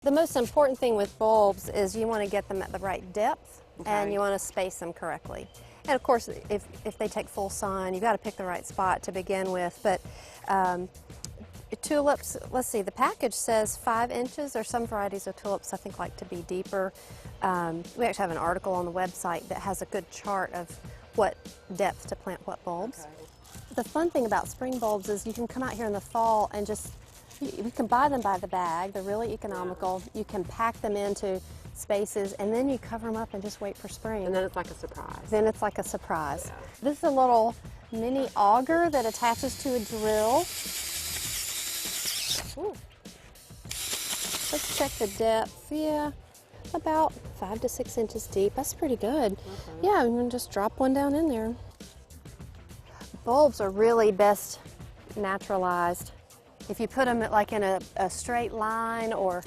The most important thing with bulbs is you want to get them at the right depth, and you want to space them correctly. And of course, if they take full sun, you've got to pick the right spot to begin with. But tulips, let's see, the package says 5 inches. There's some varieties of tulips I think like to be deeper. We actually have an article on the website that has a good chart of what depth to plant what bulbs. Okay. The fun thing about spring bulbs is you can come out here in the fall and just, you can buy them by the bag. They're really economical. You can pack them into spaces, and then you cover them up and just wait for spring. And then it's like a surprise. Then it's like a surprise. Yeah. This is a little mini auger that attaches to a drill. Ooh. Let's check the depth. Yeah, about 5 to 6 inches deep. That's pretty good. Okay. Yeah, you can just drop one down in there. Bulbs are really best naturalized. If you put them like in a straight line or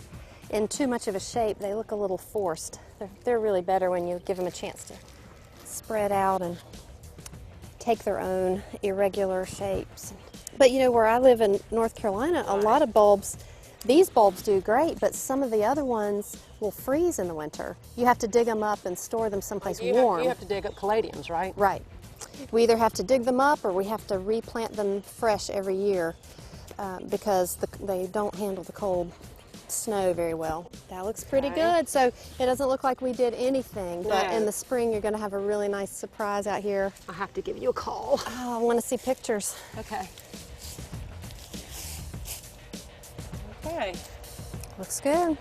in too much of a shape, they look a little forced. They're really better when you give them a chance to spread out and take their own irregular shapes. But you know, where I live in North Carolina, a lot of bulbs, these bulbs do great, but some of the other ones will freeze in the winter. You have to dig them up and store them someplace warm. You have to dig up caladiums, right? Right. We either have to dig them up or we have to replant them fresh every year. Because they don't handle the cold snow very well. That looks pretty good. So it doesn't look like we did anything, but in the spring you're going to have a really nice surprise out here. I'll have to give you a call. Oh, I want to see pictures. Okay. Okay. Looks good.